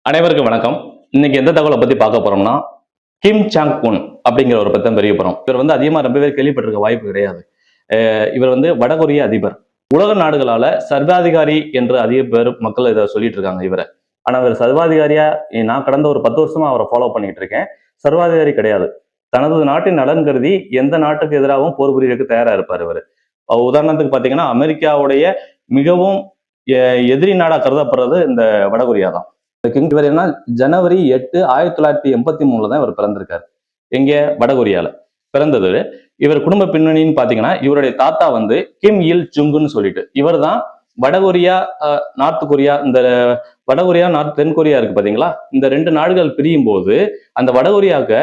அனைவருக்கும் வணக்கம். இன்னைக்கு எந்த தகவலை பத்தி பார்க்க போறோம்னா, கிம் சாங் உன் அப்படிங்கிற ஒரு பத்தி தெரிய போறோம். இவர் வந்து அதிகமா ரொம்ப பேர் கேள்விப்பட்டிருக்க வாய்ப்பு கிடையாது. இவர் வந்து வடகொரிய அதிபர். உலக நாடுகளால சர்வாதிகாரி என்று அதிக பேர் மக்கள் இதை சொல்லிட்டு இருக்காங்க இவரை. ஆனா இவர் சர்வாதிகாரியா, நான் கடந்த ஒரு 10 வருஷமா அவரை ஃபாலோ பண்ணிட்டு இருக்கேன். சர்வாதிகாரி கிடையாது. தனது நாட்டின் நலன் கருதி எந்த நாட்டுக்கு எதிராகவும் போர் புரியறதுக்கு தயாரா இருப்பார் இவர். உதாரணத்துக்கு பாத்தீங்கன்னா, அமெரிக்காவுடைய மிகவும் எதிரி நாடா கருதப்படுறது இந்த வடகொரியா தான். இவர் என்ன, ஜனவரி 8, 1983 தான் இவர் பிறந்திருக்காரு. எங்க, வடகொரியால பிறந்தது. இவர் குடும்ப பின்னணின்னு பாத்தீங்கன்னா, இவருடைய தாத்தா வந்து கிம் இல் சுங்குன்னு சொல்லிட்டு, இவர் தான் வடகொரியா, நார்த் கொரியா, இந்த வடகொரியா தென் கொரியா இருக்கு பாத்தீங்களா, இந்த 2 நாடுகள் பிரியும் போது அந்த வடகொரியாவுக்கு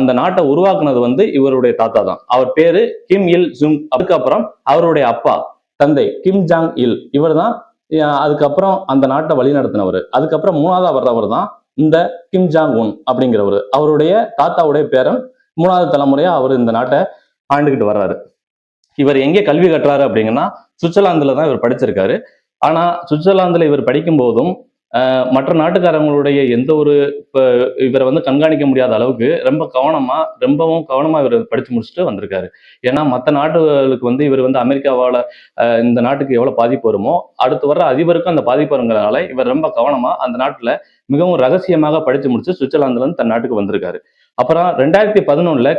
அந்த நாட்டை உருவாக்குனது வந்து இவருடைய தாத்தா தான். அவர் பேரு கிம் இல் சுங். அதுக்கப்புறம் அவருடைய அப்பா, தந்தை கிம் ஜாங் இல், இவர் தான் அதுக்கப்புறம் அந்த நாட்டை வழி நடத்தினவர். அதுக்கப்புறம் 3ஆவதா வர்றவர் தான் இந்த கிம் ஜாங் உன் அப்படிங்கிறவர். அவருடைய தாத்தாவுடைய பேரன் 3வது தலைமுறையா அவர் இந்த நாட்டை ஆண்டுகிட்டு வர்றாரு. இவர் எங்க கல்வி கட்டுறாரு அப்படிங்கன்னா, சுவிட்சர்லாந்துல தான் இவர் படிச்சிருக்காரு. ஆனா சுவிட்சர்லாந்துல இவர் படிக்கும் போதும் மற்ற நாட்டுக்காரங்களுடைய எந்த ஒரு இவரை வந்து கண்காணிக்க முடியாத அளவுக்கு ரொம்பவும் கவனமா இவர் படிச்சு முடிச்சுட்டு வந்திருக்காரு. ஏன்னா மற்ற நாடுகளுக்கு வந்து இவர் வந்து அமெரிக்காவால இந்த நாட்டுக்கு எவ்வளவு பாதிப்பு வருமோ, அடுத்து வர்ற அதிபருக்கும் அந்த பாதிப்பு வருங்கிறதுனால இவர் ரொம்ப கவனமா அந்த நாட்டுல மிகவும் ரகசியமாக படிச்சு முடிச்சு சுவிட்சர்லாந்துல இருந்து தன் நாட்டுக்கு வந்திருக்காரு. அப்புறம் 2011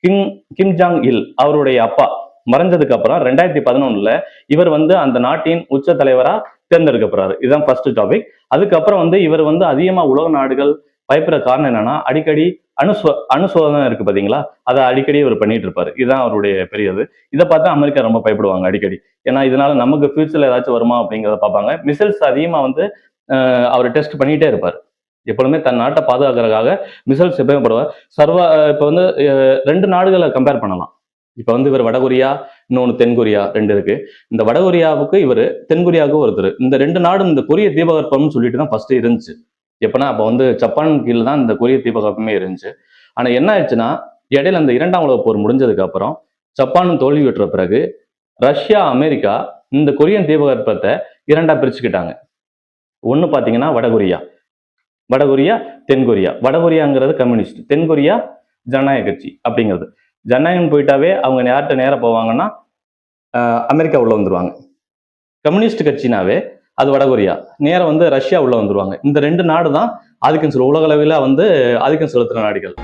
கிம் கிம் ஜாங் இல் அவருடைய அப்பா மறைஞ்சதுக்கு அப்புறம் 2011 இவர் வந்து அந்த நாட்டின் உச்ச தலைவரா தேர்ந்தெடுக்கப்படுறாரு. இதுதான் ஃபர்ஸ்ட் டாபிக். அதுக்கப்புறம் வந்து இவர் வந்து அதிகமா உலக நாடுகள் பயப்படுற காரணம் என்னன்னா, அடிக்கடி அணுசோதனை இருக்கு பாத்தீங்களா, அதை அடிக்கடி இவர் பண்ணிட்டு இருப்பாரு. இதுதான் அவருடைய பெரியது. இதை பார்த்தா அமெரிக்கா ரொம்ப பயப்படுவாங்க அடிக்கடி. ஏன்னா இதனால நமக்கு ஃபியூச்சர்ல ஏதாச்சும் வருமா அப்படிங்கிறத பார்ப்பாங்க. மிசைல்ஸ் அதிகமா வந்து அவர் டெஸ்ட் பண்ணிட்டே இருப்பார். எப்பொழுதுமே தன் நாட்டை பாதுகாக்கிறதுக்காக மிசைல்ஸ் எப்பயும் போடுவார். இப்ப வந்து 2 நாடுகளை கம்பேர் பண்ணலாம். இப்ப வந்து இவர் வடகொரியா, இன்னொன்னு தென்கொரியா 2 இருக்கு. இந்த வடகொரியாவுக்கு இவர், தென்கொரியாவுக்கு ஒருத்தர். இந்த 2 நாடும் இந்த கொரிய தீபகற்பம்னு சொல்லிட்டு தான் ஃபர்ஸ்ட் இருந்துச்சு. எப்பனா அப்ப வந்து ஜப்பான் கீழ் தான் இந்த கொரிய தீபகற்பமே இருந்துச்சு. ஆனா என்ன ஆயிடுச்சுன்னா, இடையில அந்த 2ஆம் உலக போர் முடிஞ்சதுக்கு அப்புறம் ஜப்பான் தோல்வி பெற்ற பிறகு ரஷ்யா, அமெரிக்கா இந்த கொரியன் தீபகற்பத்தை 2ஆ பிரிச்சுக்கிட்டாங்க. ஒண்ணு பாத்தீங்கன்னா வடகொரியா, தென்கொரியா. வடகொரியாங்கிறது கம்யூனிஸ்ட், தென்கொரியா ஜனநாயக கட்சி அப்படிங்கிறது. ஜனநாயகம் போயிட்டாவே அவங்க யார்கிட்ட நேர போவாங்கன்னா அமெரிக்கா உள்ள வந்துருவாங்க. கம்யூனிஸ்ட் கட்சினாவே அது வடகொரியா, நேரம் வந்து ரஷ்யா உள்ள வந்துருவாங்க. இந்த 2 நாடு தான் ஆதிக்கம் உலக அளவில் வந்து ஆதிக்கம் செலுத்துற நாடுகள்.